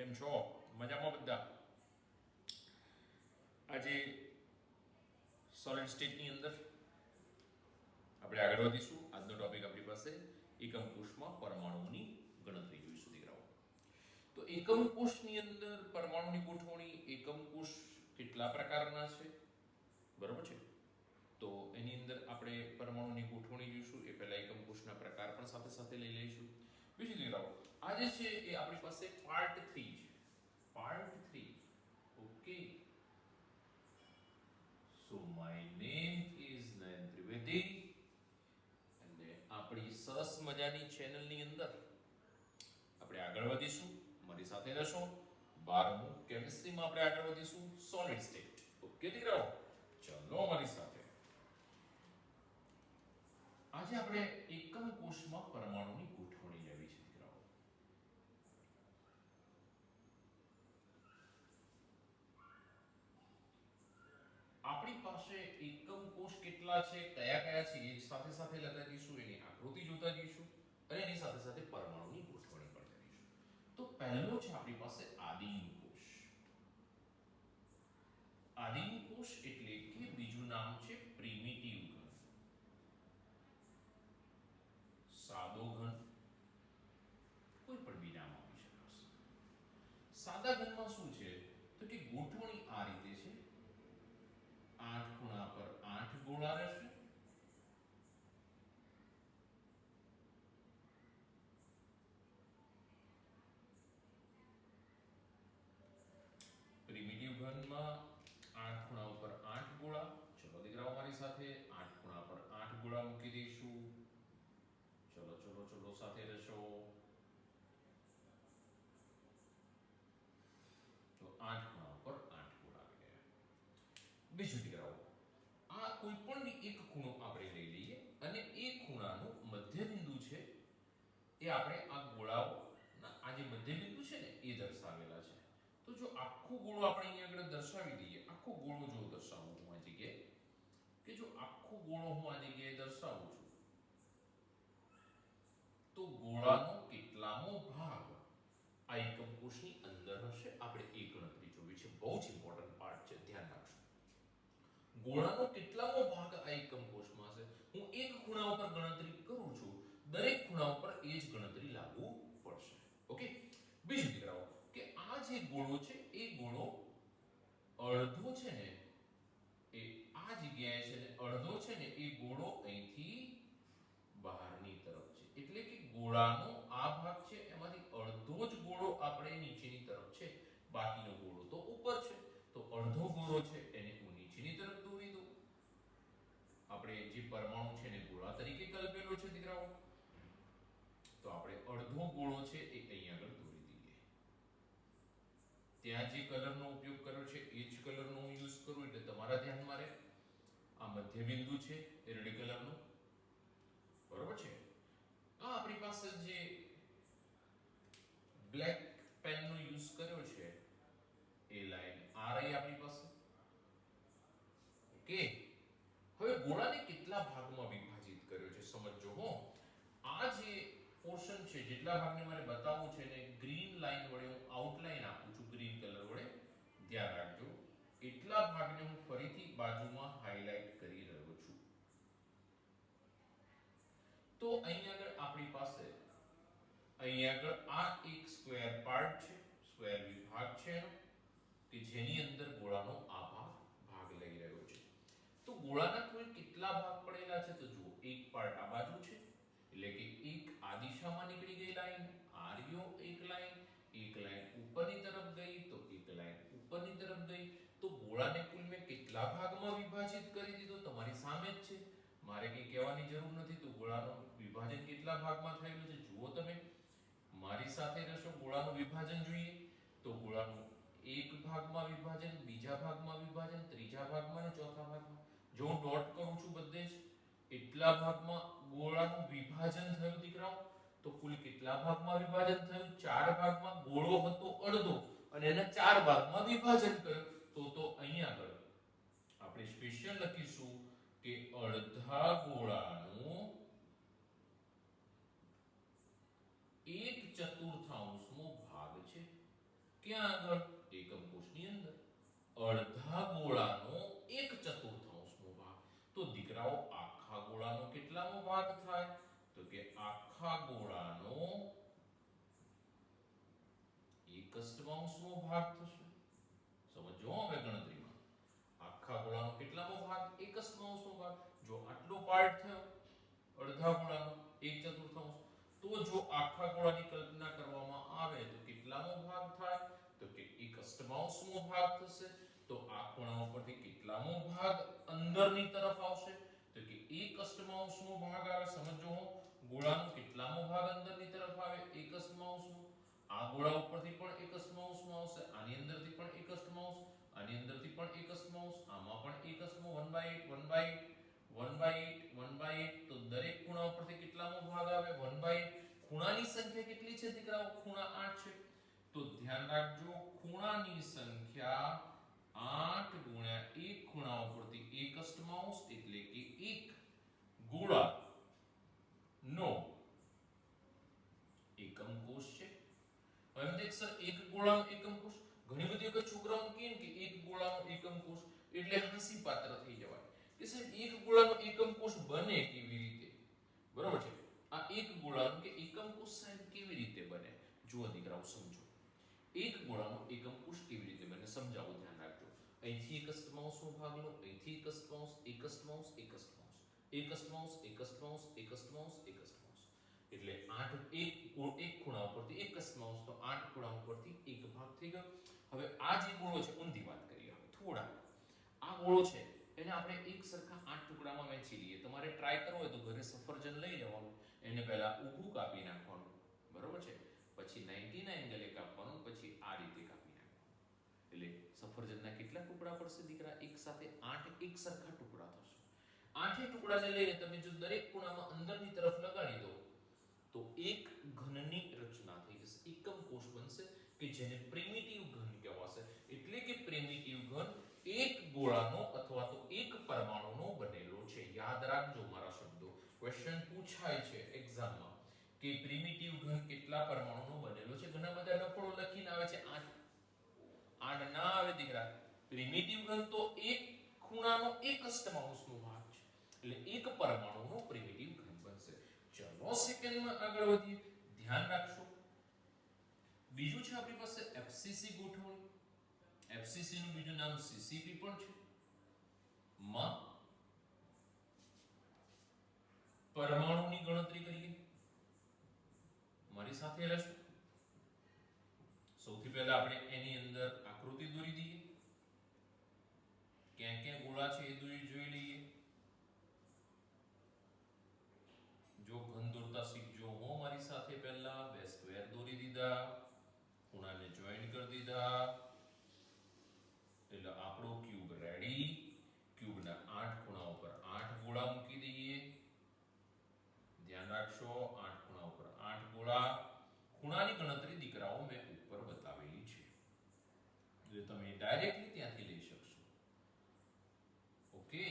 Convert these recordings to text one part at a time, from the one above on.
કેમ છો? મજામાં બધા? આજે સોલિડ સ્ટેટની અંદર આપણે આગળ વધીશું. આજનો ટોપિક આપણી પાસે એકમ કોષમાં પરમાણુઓની ગણતરી જોઈશું દીકરાઓ. તો એકમ કોષની અંદર પરમાણુની ગોઠવણી, એકમ કોષ કેટલા પ્રકારના છે, બરોબર છે? તો એની અંદર આપણે પરમાણુની ગોઠવણી જોઈશું. એ પહેલા એકમ કોષના પ્રકાર પણ સાથે સાથે લઈ લઈશું. બીજું દીકરાઓ, આજે છે એ આપણી પાસે પાર્ટ 3 છે. Part 3. Okay. So my name is Nayan Trivedi અને આપણી સરસ મજાની ચેનલની અંદર આપણે આગળ વધીશું. મારી સાથે રહેશો. 12મું કેમિસ્ટ્રીમાં આપણે આગળ વધીશું, સોલિડ સ્ટેટ. ઓકે દીકરાઓ, ચલો મારી સાથે. આજે આપણે એકમ કોષમાં પરમાણુની ગોઠવણી લેવી છે દીકરાઓ. આપણી પાસે એકમ કોષ કેટલા છે, કયા કયા છે, એ સાથે સાથે લખતા જઈશું, એની આકૃતિ જોતા જઈશું અને એની સાથે સાથે પરમાણુની ગોઠવણી પણ કરીશું. તો પહેલો છે આપણી પાસે આદિમ કોષ. આદિમ કોષ એટલે કે બીજું નામ છે પ્રિમિટિવ ઘન, સાદો ઘન, કોઈ પણ બી નામ આપી શકાશે. સાદા ઘનમાં શું છે તો કે ગોઠવણી આ રીતે છે. 8 ખૂણા પર 8 ગોળા રહેશે. પ્રિમિટિવ ઘનમાં 8 ખૂણા ઉપર 8 ગોળા. ચલો દીકરાઓ મારી સાથે 8 ખૂણા પર 8 ગોળા મૂકી દઈશું. ચલો ચલો ચલો સાથે રહેશો. તો 8 ખૂણા ઉપર 8 ગોળા આવી ગયા. બીજું દીકરાઓ, આ કોઈ પણ બી એક ખૂણો આપણે લઈ લઈએ અને એ ખૂણાનું મધ્ય બિંદુ છે એ આપણે આ ગોળાઓના આ જે મધ્ય બિંદુ છે ને એ દર્શાવેલા છે. તો જો આખો ગોળો આપણે અહીંયા આગળ દર્શાવી દઈએ, આખો ગોળો જો દર્શાવું હું આ જગ્યાએ, કે જો આખો ગોળો હું આ જગ્યાએ દર્શાવું છું તો ગોળાનો કેટલામો ભાગ આ એકમ કોષની અંદર હશે, આપણે એ ગણતરી જોવી છે. બહુ જ ઇમ્પોર્ટન્ટ પાર્ટ છે, ધ્યાન રાખજો. ગોળાનો કેટલામો ભાગ આ એકમ કોષમાં હશે. હું એક ખૂણા ઉપર ગણતરી કરું છું, દરેક ખૂણા ઉપર એ જ ગણતરી લાગુ પડશે. ઓકે. બીજું દીકરાઓ, કે આ જે ગોળો છે એ ગોળો અડધો છે ને એ આ જગ્યાએ છે ને અડધો છે ને એ ગોળો અહીંથી બહારની તરફ છે. એટલે કે ગોળાનો આ ભાગ છે એમાંથી અડધો જ ગોળો આપણે નીચેની તરફ છે, બાકીનો ગોળો તો ઉપર છે. તો અડધો ગોળો છે એને હું નીચેની તરફ દોરી દઉં. આપણે જે પરમાણુ છે એને ગોળા તરીકે કલ્પેલો છે દીકરાઓ. તો આપણે અડધો ગોળો છે એ અહીંયા આગળ દોરી દઈએ. ત્યાં જે કલરનો ઉપયોગ કર્યો છે એ જ કલરનો હું યુઝ કરું એટલે તમારા ધ્યાનમાં રહે. આ મધ્ય બિંદુ છે એ રેડ કલરનો, બરોબર છે. આ આપણી પાસે જે બ્લેક પેનનો યુઝ કર્યો છે એ લાઈન આ રહી આપણી પાસે. ઓકે. હવે ગોળાને કેટલા ભાગમાં વિભાજિત કર્યો છે સમજો હો. આ જે પોર્શન છે, જેટલા ભાગને મારે બતાવવું છે ને ગ્રીન લાઈન વડે હું આઉટલાઈન આપું છું, ગ્રીન કલર વડે, ધ્યાન રાખજો. એટલા ભાગને હું ફરીથી બાજુમાં હાઇલાઇટ કરી રહ્યો છું. તો અહીંયા આગળ આપણી પાસે અહીંયા આગળ આ એક સ્ક્વેર પાર્ટ છે, સ્ક્વેર વિભાગ છે એનો, કે જેની અંદર ગોળાનો આ ભાગ લઈ રહ્યો છે. તો ગોળાના કુલ કેટલા ભાગ પડેલા છે તો જુઓ, એક પાર્ટ આ બાજુ છે એટલે કે એક આ દિશામાં નીકળી ગઈ લાઈન, આ રહ્યો એક લાઈન ઉપરની તરફ ગઈ તો એક લાઈન ઉપરની તરફ ગઈ. તો ગોળાને કુલ મેં કેટલા ભાગમાં વિભાજિત કરી દીધો તમારી સામે જ છે, મારે કંઈ કહેવાની જરૂર નથી. તો ગોળાનું વિભાજન કેટલા ભાગમાં થયેલું છે જુઓ તમે. મારી સાથે રહેશો. ગોળાનું વિભાજન જોઈએ તો ગોળાનું એક ભાગમાં વિભાજન, બીજા ભાગમાં વિભાજન, ત્રીજા ભાગમાં અને ચોથા ભાગમાં. જો હું ડોટ કરું છું બધે જ એટલા ભાગમાં ગોળાનું વિભાજન થયું દીકરાઓ. તો કુલ કેટલા ભાગમાં વિભાજન થયું? 4 ભાગમાં. ગોળો હતો અડધો અને એને 4 ભાગમાં વિભાજન કર્યું. તો અહીંયા આગળ આપણે સ્પેશિયલ લખીશું કે અડધા ગોળાનું 1/4 ભાગ છે ક્યાં આગળ? એકમ કોષની અંદર. અડધા ગોળાનો 1/4નો ભાગ. તો દીકરાઓ આખા ગોળાનો કેટલામો ભાગ થાય? તો કે આખા ગોળાનો 1/8મો ભાગ થશે. સમજો હવે ગણતરીમાં. આખા ગોળાનો કેટલામો ભાગ? 1/8મો ભાગ. જો આટલો પાર્ટ થયો અડધા ગોળાનો 1/4, તો જો આખા ગોળાની કલ્પના કરવામાં આવે તો કેટલામો ભાગ થાય? તો કે 1/8મો ભાગ થશે. તો આ ખૂણા ઉપરથી કેટલામો ભાગ અંદરની તરફ આવશે? તો કે 1/8મો ભાગ આવે. સમજો ગોળાનો કેટલામો ભાગ અંદરની તરફ આવે? 1/8. આ ગોળા ઉપરથી પણ 1/8 આવશે, આની અંદરથી પણ 1/8, આની અંદરથી પણ 1/8, આમાં પણ 1/8, 1/8. તો દરેક ખૂણા ઉપરથી કેટલામો ભાગ આવે? 1/8. ખૂણાની સંખ્યા કેટલી છે દીકરાઓ? ખૂણા 8 છે. તો ધ્યાન રાખજો, ખૂણાની સંખ્યા 8 ગુણ્યા 1 ખૂણા ઉપરથી 1/8 એટલે કે 1 ગોળા નો એકમ કોષ છે. હવે દેખ સર, એક ગોળાનો એકમ કોષ, ઘણી બધી વખત છોકરાઓ કહે કે એક ગોળાનો એકમ કોષ એટલે હાસી પાત્ર થઈ જવાય કે સાહેબ એક ગોળાનો એકમ કોષ બને કેવી રીતે? બરોબર છે. આ એક ગોળાનો કે એકમ કોષ સાહેબ કેવી રીતે બને? જુઓ દીકરાઓ, સમજો. એક ગોળાનો એકમ કોષ કેવી રીતે બને સમજાવો, ધ્યાન રાખજો. અહીંથી 1/8નો ભાગ લો, અહીંથી 1/8, 1/8, 1/8, 1/8, એટલે 8 એક ખૂણા ઉપરથી 1/8, તો 8 ખૂણા ઉપરથી એક ભાગ થઈ ગયો. હવે આ જે ગોળો છે, ઊંધી વાત કરીએ હવે થોડા. આ ગોળો છે એને આપણે એક સરખા 8 ટુકડામાં વહેંચી લઈએ. તમારે ટ્રાય કરવો હોય તો ઘરે સફરજન લઈ જવાનું, એને પહેલા ઊભું કાપી નાખવાનું, બરોબર છે, પછી 90 ના એંગલે કાપવાનું, પછી આ રીતે કાપી નાખવાનું. એટલે સફરજનના કેટલા ટુકડા પડશે દીકરા? એક સાથે 8 એક સરખા ટુકડા થશે. 8 ટુકડાને લઈને તમે જો દરેક ખૂણામાં અંદરની તરફ લગાડી દો તો એક ઘનની રચના થઈ જશે, એકમ કોષ બનશે કે જેને પ્રિમિટિવ ઘન કહેવાશે. એટલે કે પ્રિમિટિવ ઘન એક ગોળાનો અથવા તો એક પરમાણુનો બનેલો છે. યાદ રાખજો મારા શબ્દો, ક્વેશ્ચન પૂછાય છે એક્ઝામમાં કે પ્રિમિટિવ ઘન કેટલા પરમાણુનો બનેલો છે. ઘણા બધા લખોડો લખીને આવે છે 8. 8 ના આવે દીકરા. પ્રિમિટિવ ઘન તો એક ખૂણાનો 1/8નો ભાગ છે, એટલે એક પરમાણુનો પ્રિમિટિવ ઘન બનશે. ચલો સેકન્ડમાં આગળ વધીએ, ધ્યાન રાખશો. બીજું છે આપણી પાસે એફસીસી ગોઠવણી. એફસીસી નું બીજું નામ સીસીપી પણ છે. માં પરમાણુની ગણતરી કરીએ. મારી સાથે રહેશો. સૌથી પહેલા આપણે એની અંદર આકૃતિ દોરી દઈએ. ક્યાં ક્યાં ગોળા છે એ જોઈ લઈએ. જો ઘન દોરતા શીખજો હો મારી સાથે. પહેલા બે સ્ક્વેર દોરી દીધા, ખૂણાને જોઈન કરી દીધા, એટલે આપણો ક્યુબ રેડી. ક્યુબના 8 ખૂણા ઉપર 8 ગોળા મૂકી દઈએ. ધ્યાન રાખશો, 8 ખૂણા ઉપર 8 ગોળા. ખૂણાની ગણતરી દીકરાઓ મેં ઉપર બતાવેલી છે, એટલે તમે ડાયરેક્ટલી ત્યાંથી લઈ શકશો. ઓકે.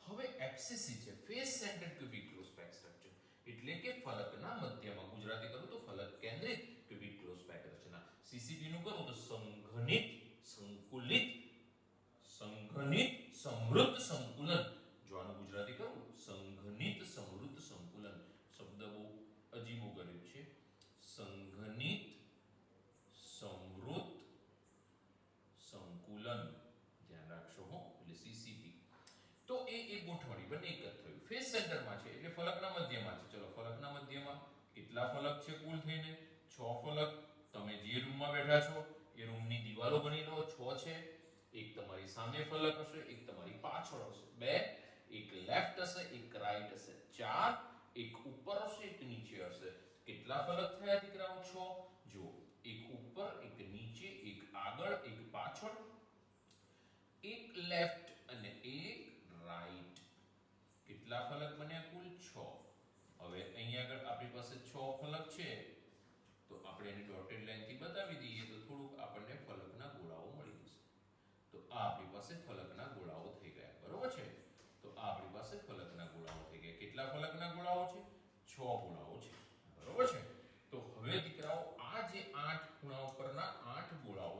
હવે એફસીસી છે, face centred cubic close pack structure, એટલે કે ફલકના મધ્યમાં, ગુજરાતી કરું તો ફલક કેન્દ્રિત ક્યુબિક ક્લોઝ પેક રચના. સીસીપી નું કરું તો સંઘનિત સંકુલિત સમૃદ્ધ સંકુલન. જો આનું ગુજરાતી કરું સંઘનિત સમૃદ્ધ સંકુલન. શબ્દ બહુ અજીબો ગરીબ છે. સંઘનિત સમૃદ્ધ સંકુલન, ધ્યાન રાખશો હો, એટલે સીસીપી. તો એ એક ગોઠવણી બંને એક જ થયું. ફેસ સેન્ટરમાં છે એટલે ફલકના મધ્યમાં છે. ચલો ફલકના મધ્યમાં કેટલા ફલક છે કુલ થઈને? 6 ફલક. તમે જે રૂમમાં બેઠા છો એ રૂમની દિવાલો ગણી લો, 6 છે. એક તમારી સામે ફલક હશે, એક તમારી પાછળ હશે, 2. એક લેફ્ટ હશે, એક રાઈટ હશે, 4. એક ઉપર હશે, એક નીચે હશે. કેટલા ફલક થયા દીકરાઓ? 6. જો એક ઉપર, એક નીચે, એક આગળ, એક પાછળ, એક લેફ્ટ અને એક રાઈટ. કેટલા ફલક બન્યા કુલ? 6. હવે અહીંયા આગળ આપણી પાસે 6 ફલક છે, તો આપણે એને ડોટેડ લાઈનથી બતાવી દઈએ તો થોડુંક આપણને ફલકના ગોળાઓ મળી જશે. તો આ આપણી પાસે ફલકના ગોળાઓ થઈ ગયા, બરોબર છે. તો આ આપણી પાસે ફલકના ગોળાઓ થઈ ગયા. કેટલા ફલકના ગોળાઓ છે? 6 ગોળાઓ છે, બરોબર છે. તો હવે દીકરાઓ આ જે 8 ખૂણા ઉપરના 8 ગોળાઓ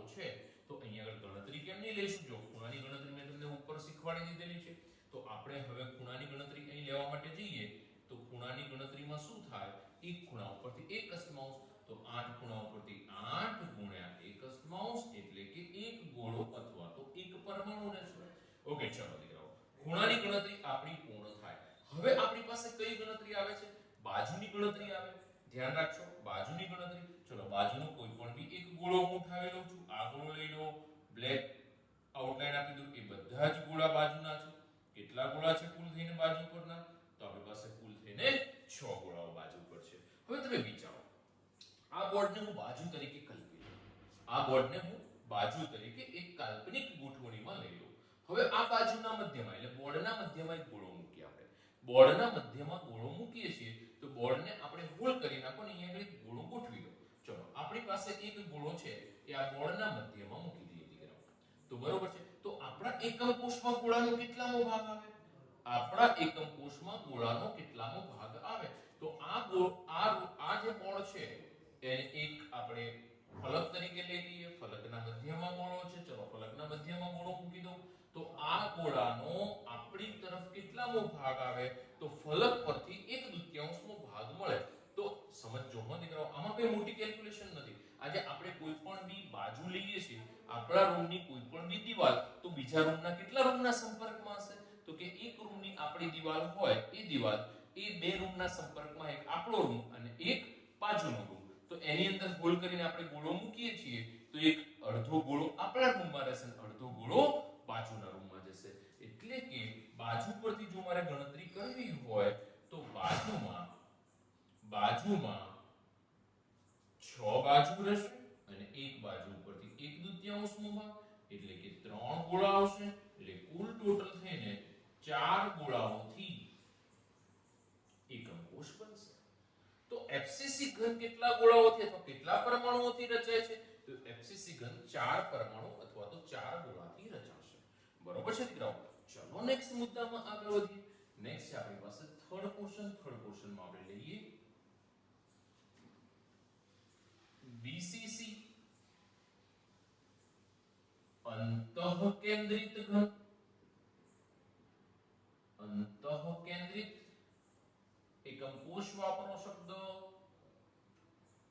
લઈશું. જો ખૂણાની ગણતરી મેં તમને ઉપર શીખવાડી દીધેલી છે, તો આપણે હવે ખૂણાની ગણતરી અહીં લેવા માટે જઈએ તો ખૂણાની ગણતરીમાં શું થાય, એક ખૂણા ઉપરથી એક અસ્તમાઉસ, તો 8 ખૂણા ઉપરથી 8 ગુણ્યા એક અસ્તમાઉસ એટલે કે એક ગોળો અથવા તો એક પરમાણુ રહેશે. ઓકે, ચલો દીકરાઓ, ખૂણાની ગણતરી આપણી પૂર્ણ થાય. હવે આપણી પાસે કઈ ગણતરી આવે છે, બાજુની ગણતરી આવે. ધ્યાન રાખજો, બાજુની ગણતરી. ચલો, બાજુનો કોઈ પણ બી એક ગોળો હું ઉઠાવી લઉં છું. આ ગોળો લઈ લો, બ્લેક આઉટલાઈન આપી દઉં. એ બધા જ ગોળા બાજુના છે. કેટલા ગોળા છે કુલ થઈને બાજુ પરના, તો આપણી પાસે કુલ થઈને 6 ગોળાઓ બાજુ પર છે. હવે તમે વિચારો, આ બોર્ડને હું બાજુ તરીકે કલ્પી લઉં. આ બોર્ડને હું બાજુ તરીકે એક કાલ્પનિક ગોઠવણીમાં લઈ લઉં. હવે આ બાજુના મધ્યમાં એટલે બોર્ડના મધ્યમાં એક ગોળો મૂકીએ આપણે. બોર્ડના મધ્યમાં ગોળો મૂકીએ છીએ તો બોર્ડને આપણે હોલ કરી નાખો ને અહીંયા આગળ એક ગોળો ગોઠવી દો. ચલો, આપણી પાસે એક ગોળો છે એ આ બોર્ડના મધ્યમાં મૂકી દઈએ દીકરાઓ. તો બરોબર છે. તો આપણા એકમ કોષમાં ગોળાનો કેટલામો ભાગ આવે? આપણા એકમ કોષમાં ગોળાનો કેટલામો ભાગ આવે? તો આ જે બોર્ડ છે એને એક આપણે ફલક તરીકે લઈ લઈએ. ફલકના મધ્યમાં ગોળો છે. ચલો, ફલકના મધ્યમાં ગોળો મૂકી દો. તો આ ગોળાનો આપણી તરફ કેટલામો ભાગ આવે? તો ફલક પરથી 1/2 ભાગ મળે. તો સમજો હો દીકરાઓ, આમાં કોઈ મોટી કેલ્ક્યુલેશન નથી. આજે આપણે કોઈ પણ બી બાજુ લઈએ છીએ, આપણા રૂમની કોઈ પણ બી દીવાલ, તો બીજા રૂમના કેટલા રૂમના સંપર્કમાં હશે? તો કે એક રૂમની આપણી દીવાલ હોય, એ દીવાલ એ બે રૂમના સંપર્કમાં, એક આપણો રૂમ અને એક બાજુનો રૂમ. તો એની અંદર હોલ કરીને આપણે ગોળો મૂકીએ છીએ તો એક અડધો ગોળો આપણા રૂમમાં રહેશે અને અડધો ગોળો બાજુના રૂમમાં જશે. એટલે કે બાજુ પરથી જો મારે ગણતરી કરવી હોય તો બાજુમાં 6 બાજુ રહેશે અને એક બાજુ ઉપરથી 1/2 ભાગ એટલે કે 3 ગોળા આવશે. એટલે કુલ ટોટલ થઈને 4 ગોળાઓથી એકમ કોષ બનશે. તો એફસીસી ઘન કેટલા ગોળાઓથી અથવા કેટલા પરમાણુઓથી રચાય છે? તો એફસીસી ઘન 4 પરમાણુ અથવા તો 4 ગોળાથી રચાશે. બરોબર છે દીકરાઓ? ચલો નેક્સ્ટ મુદ્દામાં આગળ વધીએ. નેક્સ્ટ છે આપણી પાસે થર્ડ પોર્શન. થર્ડ પોર્શનમાં આપણે લઈએ બીસીસી અંતઃકેન્દ્રિત ઘન. અંતઃકેન્દ્રિત એકમ કોષ વાપરો શબ્દ.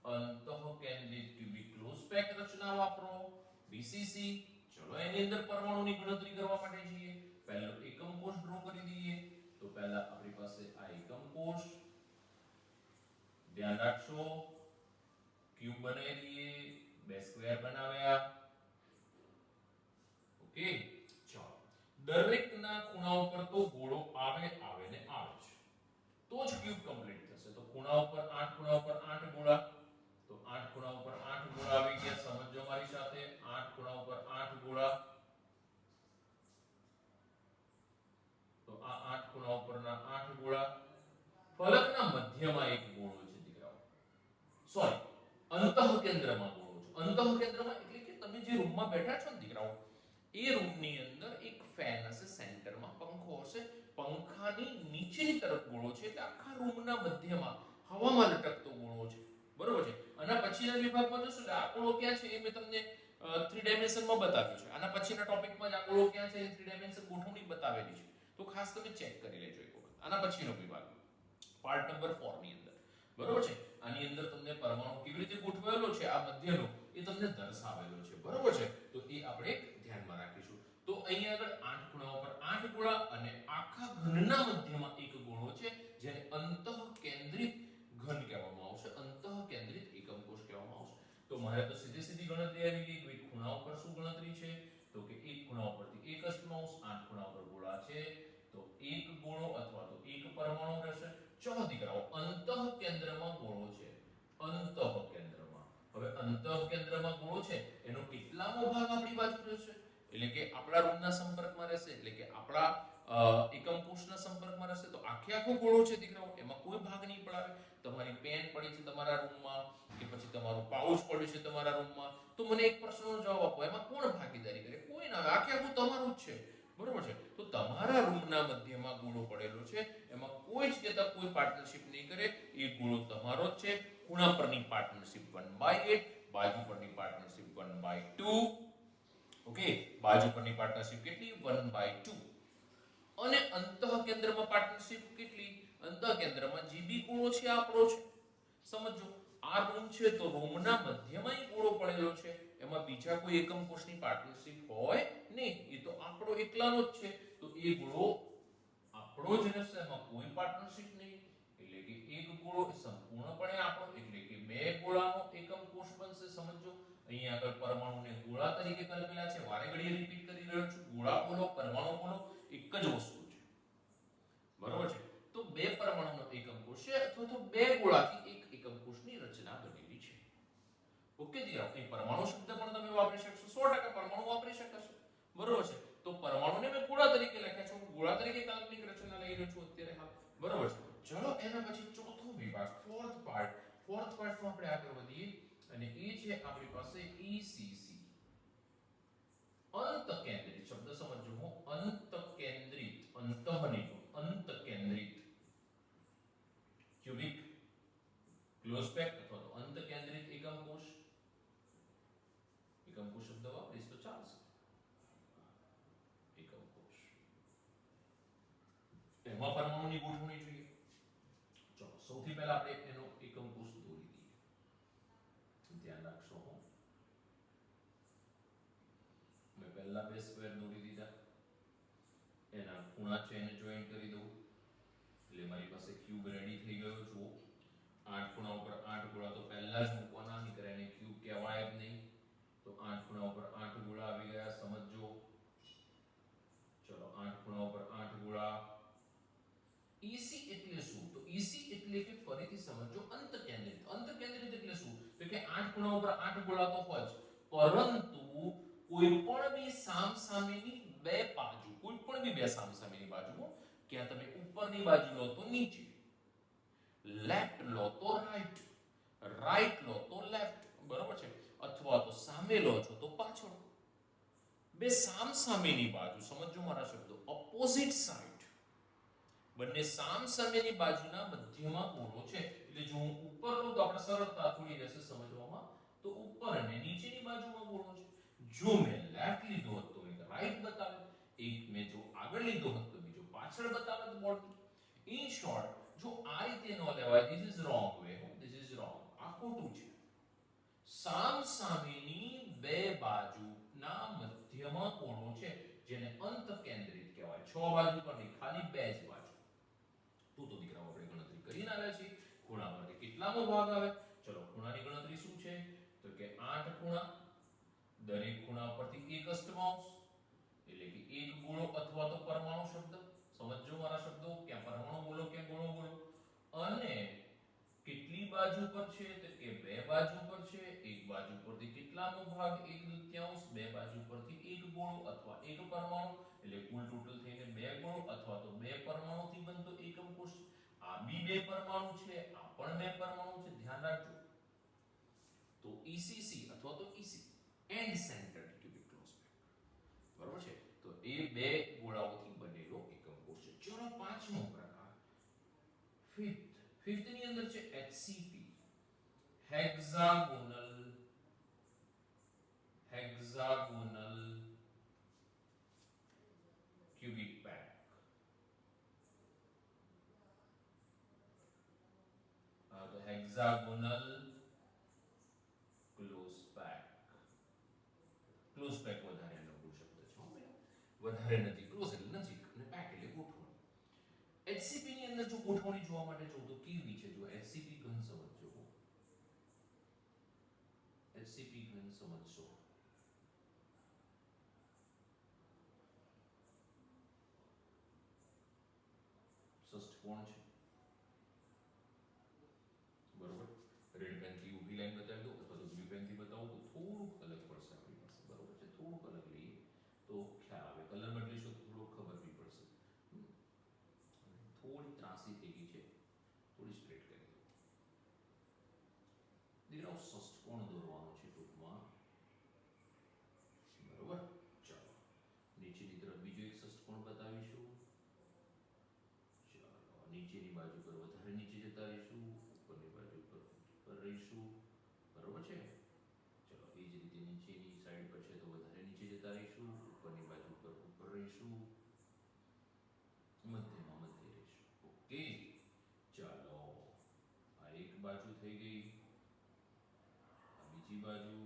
અંતઃકેન્દ્રિત ક્યુબિક ક્લોઝ પેક રચના વાપરો, બીસીસી. ચલો, એની અંદર પરમાણુની ગણતરી કરવા માટે જઈએ. પહેલો એકમ કોષ ડ્રો કરી દઈએ. તો પહેલા આપણી પાસે આ એકમ કોષ. ધ્યાન રાખજો, ક્યુબ બનાવી દઈએ, બે સ્ક્વેર બનાવ્યા. ઓકે, ચલો, દરેકના ખૂણા ઉપર તો ગોળો આવે ને આવે છે, તો જ ક્યુબ કમ્પ્લીટ થશે. તો ખૂણા ઉપર 8 ખૂણા ઉપર 8 ગોળા. તો 8 ખૂણા ઉપર 8 ગોળા આવી ગયા. સમજો મારી સાથે, 8 ખૂણા ઉપર 8 ગોળા. તો આ 8 ખૂણા ઉપરના 8 ગોળા. ફલકના મધ્યમાં એક ગોળો છે દીકરાઓ. સોરી, અંતઃકેન્દ્રમાં ગોળો છે. અંતઃકેન્દ્રમાં એટલે કે તમે જે રૂમમાં બેઠા છો ને દીકરાઓ, એ રૂમની અંદર એક ફેન હશે, સેન્ટરમાં પંખો હશે. પંખાની નીચેની તરફ ગોળો છે એટલે આખા રૂમના મધ્યમાં હવામાં લટકતો ગોળો છે. બરોબર છે? આના પછીના વિભાગમાં જોશું કે આ ગોળો ક્યાં છે એ મેં તમને 3 ડાયમેન્શનમાં બતાવ્યું છે. આના પછીના ટોપિકમાં જ આ ગોળો ક્યાં છે એ 3 ડાયમેન્શન ગોઠવણી બતાવેલી છે. તો ખાસ તમે ચેક કરી લેજો એક વખત. આના પછીનો વિભાગ પાર્ટ નંબર 4 ની અંદર. બરોબર છે? આની અંદર તમને પરમાણુ કેવી રીતે ગોઠવાયેલો છે આ મધ્યનો એ તમને દર્શાવેલો છે. બરોબર છે? તો એ આપણે ધ્યાનમાં રાખીશું. તો અહીંયા આગળ 8 ખૂણા ઉપર 8 ગોળા અને આખા ઘનના મધ્યમાં એક ગોળો છે જેને અંતઃકેન્દ્રિત ઘન કહેવામાં આવશે. અંતઃકેન્દ્રિત એકમ કોષ કહેવામાં આવશે. તો મારે તો સીધી ગણતરી આવી ગઈ કે ખૂણા ઉપર શું ગણતરી છે? તો કે એક ખૂણા ઉપરથી એક અષ્ટમાંશ, 8 ખૂણા ઉપર ગોળા છે તો એક ગોળો અથવા તો એક પરમાણુ રહેશે. ચલો દીકરાઓ, અંતઃકેન્દ્રમાં ગોળો છે. અંતઃકેન્દ્રમાં, હવે અંતઃકેન્દ્રમાં ગોળો છે એનો કેટલામો ભાગ આપણી બાજુ રહેશે? એટલે કે આપણા રૂમના સંપર્કમાં રહેશે, એટલે કે આપણા એકમ કોષના સંપર્કમાં રહેશે. તો આખો ગોળો છે દીકરાઓ, એમાં કોઈ ભાગ નહીં પડાવે. તમારી પેન પડી છે તમારા રૂમમાં કે પછી તમારું પાઉચ પડ્યું છે તમારા રૂમમાં, તો મને એક પ્રશ્નનો જવાબ આપો, એમાં કોણ ભાગીદારી કરે? કોઈ ના. આખું તમારું જ છે. બરોબર છે? તો તમારા રૂમના મધ્યમાં ગોળો પડેલો છે, એમાં કોઈ જ કેતા કોઈ પાર્ટનરશિપ નહીં કરે. એ ગોળો તમારો જ છે. ખૂણા પરની પાર્ટનરશિપ 1/8, બાજુ પરની પાર્ટનરશિપ 1/2. ઓકે, બાજુ પરની પાર્ટનરશિપ કેટલી 1/2 અને અંતઃકેન્દ્રમાં પાર્ટનરશિપ કેટલી? અંતઃકેન્દ્રમાં જીબી ગોળો છે આપણો છે. સમજો આ રૂમ છે તો રૂમના મધ્યમાં ગોળો પડેલો છે, એમાં બીજા કોઈ એકમ કોષની પાર્ટનરશિપ હોય નહીં, એ તો આપણો એકલાનો જ છે, તો એ ગોળો આપણો જ રહેશે, એમાં કોઈ પાર્ટનરશિપ નહીં, એટલે કે એક ગોળો સંપૂર્ણપણે આપણો, એટલે કે બે ગોળાનો એકમ કોષ બનશે. સમજો અહીંયા આગળ પરમાણુને ગોળા તરીકે કલ્પેલા છે, વારે ઘડીએ રિપીટ કરી રહ્યો છું, ગોળા બોલો પરમાણુ બોલો એક જ વસ્તુ છે, બરોબર છે. તો બે પરમાણુનો એકમ કોષ છે અથવા તો બે ગોળાથી એક એકમ કોષની રચના બનેલી છે. ઓકે જી, આપણે પરમાણુ શબ્દ પણ તમે વાપરી શકશો, 100% પરમાણુ વાપરી શકશો, બરોબર છે. તો પરમાણુને મેં ગોળા તરીકે લખ્યા છે, હું ગોળા તરીકે કાલ્પનિક રચના લઈ રહ્યો છું અત્યારે, હા બરોબર છે. ચલો એના પછી ચોથો વિભાગ, ફોર્થ પાર્ટમાં આપણે આગળ વધીએ અને એ છે આપણી પાસે ECC, અંતકેન્દ્રિત. શબ્દ સમજો હું, અંતકેન્દ્રિત, અંતઃની અંતકેન્દ્રિત ક્યુબિક ક્લોઝ પેક અથવા તો અંતકેન્દ્રિત એકમ કોષ શબ્દ વાપરીશ તો ચાલશે. એકમ કોષ એમાં પરમાણુની ગોઠવણી જોઈએ. ચલો સૌથી પહેલા આપણે એનો એકમ કોષ દોરી દઈએ, ધ્યાન રાખશો હું. મેં પહેલા બે સ્ક્વેર દોરી દીધા, એના ખૂણા છે એને જોઈન્ટ કરી દઉં, એટલે મારી પાસે ક્યુબ રેડી થઈ ગયો. જુઓ 8 ખૂણા ઉપર 8 ગોળા તો પહેલા જ મૂકવાના, નહીં કરે એને ક્યુબ કહેવાય જ નહીં. તો 8 ખૂણા ઉપર 8 ગોળા આવી ગયા, સમજો. ચલો 8 ખૂણા ઉપર 8 ગોળા. EC એટલે શું? તો EC એટલે કે ફરીથી સમજો અંતકેન્દ્રિત. અંતકેન્દ્રિત એટલે શું? તો કે 8 ખૂણા ઉપર 8 ગોળા તો હોય જ, પરંતુ કોઈ પણ બી સામસામેની બે બાજુ, કોઈ પણ બી બે સામસામેની બાજુ, ક્યાં તમે ઉપરની બાજુ લો તો નીચે, લેફ્ટ લો તો રાઈટ, રાઈટ લો તો લેફ્ટ, બરોબર છે, અથવા તો સામે લો છો તો પાછળ. બે સામસામેની બાજુ, સમજો મારા શબ્દો, ઓપોઝિટ સાઇડ, બંને સામસામેની બાજુના મધ્યમાં ગોળો છે. એટલે જો હું ઉપર લઉં તો આપણે સરળતા થોડી રહેશે સમજવામાં, તો ઉપર અને નીચેની બાજુમાં ગોળો છે. જો મેં લેફ્ટ લીધો હતો તો એક રાઈટ બતાવે, એક મેં જો આગળ લીધો હતો તો બીજો પાછળ બતાવે તો બોર્ડ. ઇન શોર્ટ, જો આ રીતે ન લેવાય, this is wrong way, this is wrong, આ ખોટું છે. સામસામેની બે બાજુના મધ્યમાં કોણો છે, જેને અંતકેન્દ્રિત કહેવાય. 6 બાજુ પર નહીં, ખાલી બે જ બાજુ. તો દીકરાઓ આપણે ગણતરી કરીને આવ્યા છીએ, ખૂણા પરથી કેટલામો ભાગ આવે. ચલો ખૂણાની ગણતરી શું છે? તો કે 8 ખૂણા, દરેક ખૂણા પરથી એક અષ્ટમાંશ, એટલે કે એક ગોળો અથવા તો પરમાણુ શબ્દ. સમજો મારા શબ્દો, ક્યાં પરમાણુ બોલો ક્યાં ગોળો બોલો. અને કેટલી બાજુ પર છે? તો કે બે બાજુ પર છે. એક બાજુ પરથી કેટલાનો ભાગ? 1/2. બે બાજુ પરથી એક ગોળો અથવા એક પરમાણુ, એટલે કુલ ટોટલ થઈને બે ગોળો અથવા તો બે પરમાણુથી બનતો એકમ કોષ. આ બી બે પરમાણુ છે, આ પણ બે પરમાણુ છે, ધ્યાન રાખજો. તો ECC અથવા તો EC, end centred cubic close pack, બરોબર છે. તો એ બે ગોળાઓથી બનેલો એકમ કોષ છે. ચલો પાંચમો પ્રકાર, ફિફ્થ ની અંદર છે HCP, હેક્સાગોનલ ક્યુબિક પેક. તો હેક્સાગોનલ ક્લોઝ પેક. ક્લોઝ પેક વધારે લઘુ શબ્દ છે, વધારે નજીક, ક્લોઝ એટલે નજીક અને પેક એટલે ગોઠવણી. HCP ની અંદર જો ગોઠવણી જોવા માટે જો તો કેવી છે, જો HCP ઘન સમજો, HCP ઘન સમજશો. ષષ્ઠકોણ છે, બરોબર. રેડ પેન થી ઊભી લાઈન બતાવી દો અથવા તો બ્લુ પેન થી બતાવો તો થોડુંક અલગ પડશે આપણી પાસે, બરોબર છે. થોડુંક અલગ લઈએ તો ખ્યાલ આવે, કલર બદલીશું તો થોડું ખબર બી પડશે. થોડી ત્રાસી થઈ ગઈ છે, થોડી સ્ટ્રેટ કરી દો. દીકરાઓ ષષ્ઠકોણ દોરવાનો છે ટૂંકમાં, બરોબર. ચાલો નીચેની તરફ બીજો એક ષષ્ઠકોણ બતાવીશું. ચાલો નીચેની બાજુ પર વધારે નીચે જતા રહીશું, ઉપરની બાજુ પર રહીશું, બરોબર છે. ચલો એ જ રીતે તે નીચેની સાઈડ પર છે તો વધારે નીચે જતા રહીશું, ઉપરની બાજુ પર ઉપર રહીશું, મધ્યમાં મધ્ય રહીશું. ઓકે, ચાલો આ એક બાજુ થઈ ગઈ, આ બીજી બાજુ,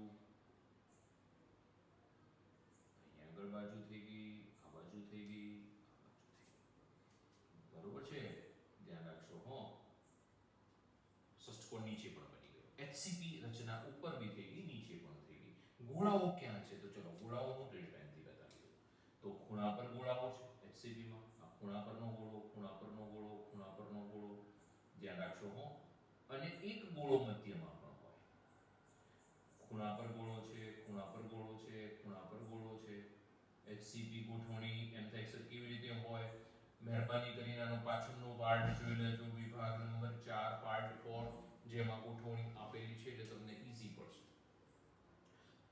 અહીંયા આગળ બાજુ થઈ ગઈ, આ બાજુ થઈ ગઈ, બરોબર છે. ધ્યાન રાખશો હો. ષષ્ઠકોણ નીચે પણ બની ગયો. HCP રચના ઉપર બી થઈ ગઈ, નીચે પણ થઈ ગઈ. ગોળાઓ ક્યાં છે? તો ચલો ગોળાઓનું રેડ પેનથી બતાવી દો. તો ખૂણા પર ગોળાઓ છે HCP માં. આ ખૂણા પરનો ગોળો, ખૂણા પરનો ગોળો, ખૂણા પરનો ગોળો. ધ્યાન રાખશો હો. અને એક ગોળો મધ્યમાં પણ હોય. ખૂણા પર ગોળો છે, ખૂણા પર ગોળો છે, ખૂણા પર ગોળો છે. HCP ગોઠવણી એમ થાય સર કેવી રીતે હોય? મહેરબાની કરીને આનો પાછળનો પાર્ટ જોઈ લેજો, વિભાગ નંબર 4 પાર્ટ 4, જેમાં ગોઠવણી આપેલી છે એટલે તમને ઈઝી પડશે.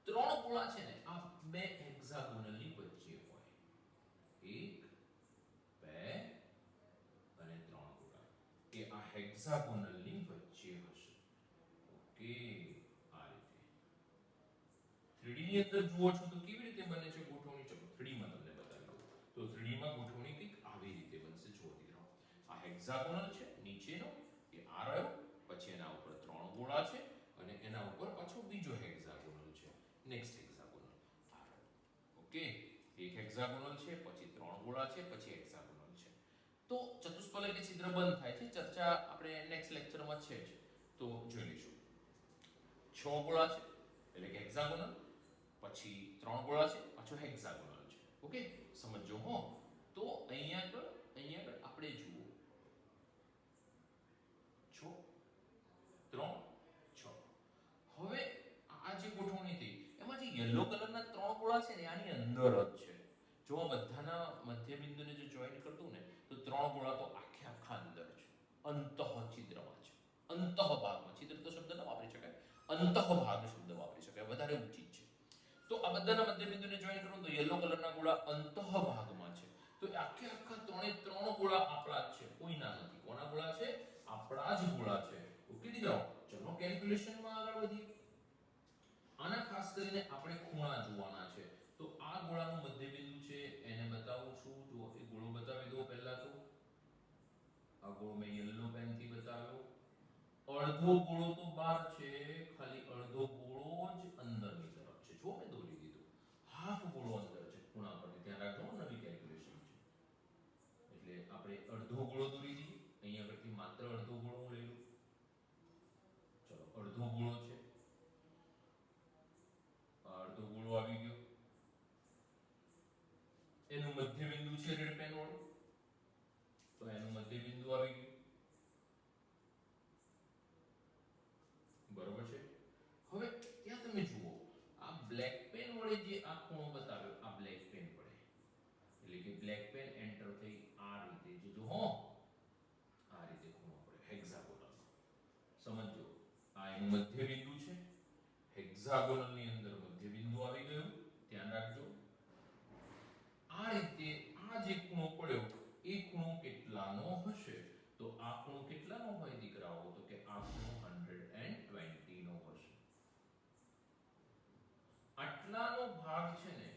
ત્રણ ગોળા છે ને આ બે હેક્સાગોનલની વચ્ચે હોય. 1 2 અને 3 ગોળા એ આ હેક્સાગોનલની વચ્ચે હશે. ઓકે, આ રીતે 3D ની અંદર જુઓ છો તો કેવી રીતે બને છે ગોઠવણી? ચલો 3D માં તમને બતાવી દઉં. તો 3D માં ગોઠવણી કંઈક આવી રીતે બનશે. જુઓ દીકરાઓ, આ હેક્સાગોનલ છે, નીચેનો એ આ રહ્યો, પછી એના ઉપર ત્રણ ગોળા છે અને એના ઉપર પાછો બીજો હેક્સાગોનલ છે, નેક્સ્ટ હેક્સાગોનલ આ રહ્યો. ઓકે, એક હેક્સાગોનલ છે, પછી ત્રણ ગોળા છે, પછી હેક્સાગોનલ છે. તો ચતુષ્ફલકીય છિદ્ર બંધ થાય છે, ચર્ચા આપણે નેક્સ્ટ લેક્ચરમાં છે જ, તો જોઈ લઈશું. 6 ગોળા છે એટલે કે હેક્સાગોનલ, પછી 3 ગોળા છે, પાછો હેક્સાગોનલ છે. ઓકે, સમજો હો. તો અહીંયા આગળ આપણે જુઓ 6 3 6. હવે આ જે ગોઠવણી થઈ એમાં જે યલો કલરના 3 ગોળા છે ને આની અંદર જ છે. જો આ બધાના મધ્ય બિંદુને જો જોઈન્ટ કરતું ને તો 3 ગોળા તો આખે આખા અંદર છે, અંતઃછિદ્રમાં છે, અંતઃભાગમાં. છિદ્ર તો શબ્દ ન વાપરી શકાય, અંતઃભાગ શબ્દ વાપરી શકાય, વધારે ઉચિત છે. તો આ બધાના મધ્ય બિંદુને જોઈન્ટ કરું તો યલો કલરના ગોળા અંતઃભાગમાં છે. તો આખે આખા ત્રણ ગોળા આપણા જ છે, કોઈના નથી. કોના ગોળા છે? આપણા જ ગોળા છે. ઓકે દીકરાઓ, ચલો કેલ્ક્યુલેશનમાં આગળ વધીએ. આના ખાસ કરીને આપણે ખૂણા જોવાના છે. તો આ ગોળાનું મધ્ય બિંદુ છે એને બતાવું છું. જો એ ગોળો બતાવી દો પહેલા. તો આ ગોળો મેં યલો પેનથી બતાવ્યો. અડધો ગોળો તો બહાર છે, ખાલી અડધો ગોળો જ અંદરની તરફ છે. જો મેં દોરી દીધું, હાફ ગોળો અંદર છે ખૂણા પર. ધ્યાન રાખજો, નવી કેલ્ક્યુલેશન છે એટલે આપણે અડધો ગોળો દોરી દઈએ. અહીંયા આગળથી માત્ર અડધો ગોળો હું લઈ લઉં. ચલો, અડધો ગોળો છે, અડધો ગોળો આવી ગયો. એનું મધ્ય બિંદુ છે રેડ પેન વાળું, તો એનું મધ્ય બિંદુ આવી ગયું. બરોબર છે. હવે ત્યાં તમે જુઓ, આ બ્લેક પેન વડે જે આ ખૂણો બતાવ્યો, આ બ્લેક પેન વડે, એટલે કે બ્લેક પેન એન્ટર થઈ આ રીતે જે જો હો, આ રીતે ખૂણો પડે હેક્સાગોનલ. સમજો, આ એનું મધ્ય બિંદુ છે, હેક્સાગોનલ ની અંદર મધ્ય બિંદુ આવી ગયું. ધ્યાન રાખજો, આ રીતે આ જે ખૂણો પડ્યો એ ખૂણો કેટલાનો હશે? તો આ ખૂણો કેટલાનો હોય દીકરાઓ? તો કે આ ખૂણો 120 નો હશે. આટલાનો ભાગ છે ને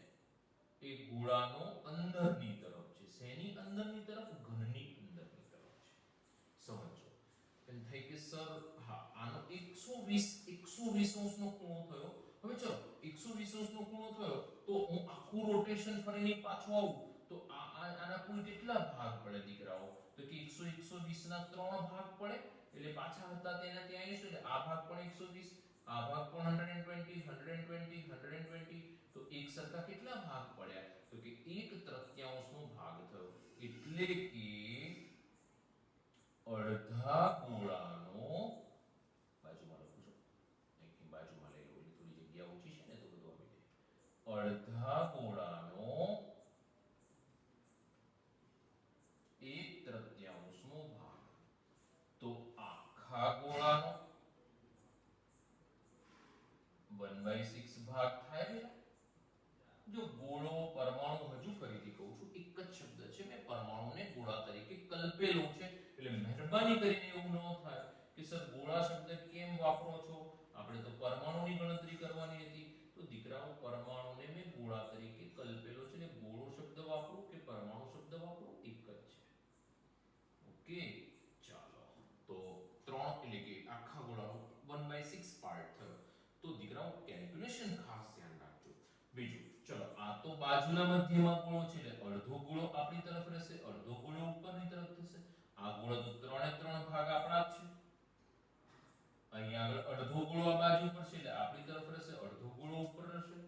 એ ગોળાનો અંદરની તરફ છે. શેની અંદરની તરફ? ઘનની અંદરની તરફ છે. સમજો. એમ થાય કે સર હા, આનો 120 અંશનો ખૂણો થયો. હવે ચલો 120 અંશનો ખૂણો થયો તો હું આખું રોટેશન ફરીને પાછો આવું તો આના કુલ કેટલા ભાગ પડે દીકરાઓ? તો કે 120 ના 3 ભાગ પડે. એટલે પાછા હતા તેના ત્યાં આવીશું એટલે આ ભાગ પણ 120, આ ભાગ પણ 120 તો એક સરખા કેટલા ભાગ પડ્યા? તો કે 1/3 નો ભાગ થયો. એટલે કે અડધા ગોળાનો, બાજુમાં લખું છું, અહીંની બાજુમાં લઈ લો એટલે થોડી જગ્યા ઓછી છે ને તો બધું આવી જાય. અડધા ગોળાનો 1/3 નો ભાગ. તો આખા ગોળાનો 1/6 ભાગ થાય ને. જો ગોળો પરમાણુ, હજુ ફરીથી કહું છું, એક જ શબ્દ છે, મેં પરમાણુને ગોળા તરીકે કલ્પેલો છે. એટલે મહેરબાની કરીને એવું ન થાય કે સર ગોળા શબ્દ કેમ વાપરો છો, આપણે તો પરમાણુની ગણતરી કરવાની હતી. તો દીકરાઓ પરમાણુને મેં ગોળા તરીકે કલ્પેલો છે, એટલે ગોળો શબ્દ વાપરું કે પરમાણુ શબ્દ વાપરું એક જ છે. ઓકે, ચાલો તો 3 એટલે કે આખા ગોળાનો 1/6 પાર્ટ થયો. તો દીકરાઓ કેલ્ક્યુલેશન ખાસ ધ્યાન રાખજો. બીજું, ચલો આ તો બાજુના મધ્યમાં ગોળો છે એટલે અડધો ગોળો આપણી તરફ રહેશે, અડધો ગોળો ઉપરની તરફ થશે. આ ગોળો તો 3 ભાગ આપણા જ છે. અહીંયા આગળ અડધો ગોળો આ બાજુ પર છે એટલે આપણી તરફ રહેશે, અડધો ગોળો ઉપર રહેશે.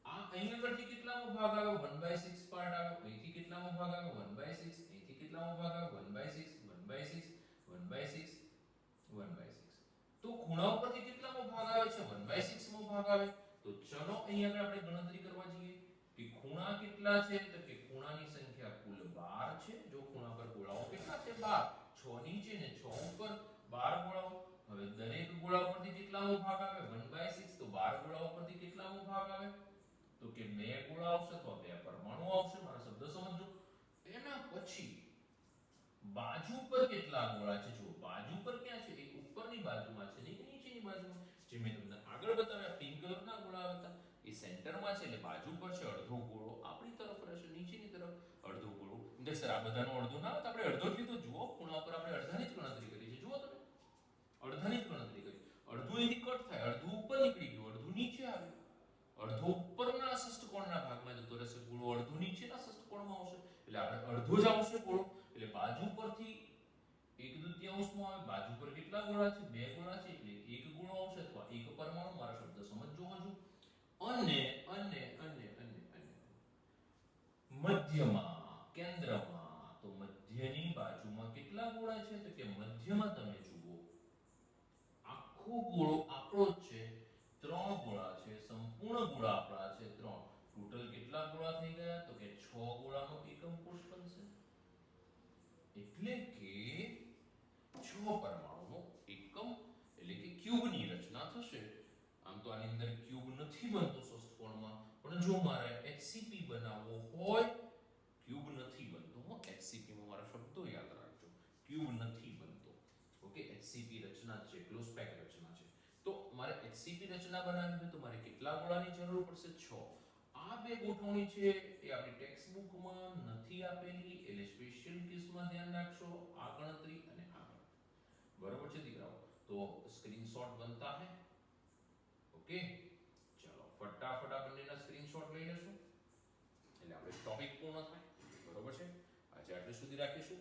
આ અહીંયા આગળથી કેટલામો ભાગ આવે? 1/6 પાર્ટ આવે. અહીંથી કેટલામો ભાગ આવે? 1/6. અહીંથી કેટલામો ભાગ આવે? 1/6 1/6 1/6 1/6. તો ખૂણા ઉપરથી કેટલામો ભાગ આવે છે? 1/6 મો ભાગ આવે. તો ચલો અહીંયા આગળ આપણે ગણતરી કરવા જઈએ કે ખૂણા કેટલા છે, તો કે ખૂણાની સંખ્યા કુલ 12 છે. જો ખૂણા પર ગોળાઓ કેટલા છે? 12. 6 નીચે ને 6 ઉપર 12 ગોળાઓ. હવે દરેક ગોળા પરથી કેટલામો ભાગ આવે? 1/6. તો 12 ગોળાઓ પરથી કેટલામો ભાગ આવે? તો કે 2 ગોળા આવશે, તો 2 પરમાણુ આવશે. મારો શબ્દ સમજો. એના પછી બાજુ પર કેટલા ગોળા છે? જો બાજુ પર ક્યાં છે? એક ઉપરની બાજુમાં છે ને એક નીચેની બાજુમાં. જે મેં તમને આગળ બતાવ્યા પિંક કલરના ગોળા હતા એ સેન્ટરમાં છે એટલે બાજુ પર છે. અડધો ગોળો આપણી તરફ રહેશે, નીચેની તરફ અડધો ગોળો. સર આ બધાનો અડધો ના આવે, આપણે અડધો લીધો. જુઓ ખૂણા પર આપણે અડધાની જ ગણતરી કરી છે. જુઓ તમે અડધાની જ ગણતરી કરી. અડધું અહીંથી કટ થાય, અડધું ઉપર નીકળી ગયું, અડધું નીચે આવ્યું. અડધો ઉપરના ષષ્ઠકોણના ભાગમાં જતો રહેશે ગોળો, અડધું નીચેના ષષ્ઠકોણમાં આવશે. એટલે આપણે અડધો જ આવશે ગોળો. એટલે બાજુ પરથી 1/2 માં આવે. બાજુ પર કેટલા ગોળા છે? 2 ગોળા છે એટલે એક ગોળો આવશે અથવા એક પરમાણુ. મારા શબ્દ સમજજો હજુ. અને અને અને અને અને મધ્યમાં, કેન્દ્રમાં, તો મધ્યની બાજુમાં કેટલા ગોળા છે? તો કે મધ્યમાં તમે જુઓ આખો ગોળો આપણો જ છે. 3 ગોળા છે. સંપૂર્ણ ગોળા આપણા છે 3. ટોટલ કેટલા ગોળા થઈ ગયા? તો કે 6 ગોળાનો એકમ કોષ બનશે. એટલે કે 6 પરમાણુનો એકમ એટલે કે ક્યુબની રચના થશે. આમ તો આની અંદર ક્યુબ નથી બનતો ષષ્ઠકોણમાં, પણ જો મારે HCP બનાવવો હોય, ક્યુબ નથી બનતો. HCP માં મારા શબ્દો યાદ રાખજો. ક્યુબ નથી બનતો. ઓકે, HCP રચના છે, ક્લોઝ પેક રચના છે. તો મારે HCP રચના બનાવવી હોય તો મારે કેટલા ગોળાની જરૂર પડશે? 6. આ બે ગોઠવણી છે એ આપણી ટેક્સ્ટ બુકમાં નથી આપેલી, એટલે સ્પેશિયલ કેસમાં ધ્યાન રાખશો. આ ગણતરી અને આ ગણતરી. બરોબર છે દીકરાઓ? તો સ્ક્રીનશોટ બનતા હે. ઓકે, ચલો ફટાફટ આ બંનેના સ્ક્રીનશોટ લઈ લેશું એટલે આપણે ટોપિક પૂર્ણ થાય. બરોબર છે? આજે આટલે સુધી રાખીશું.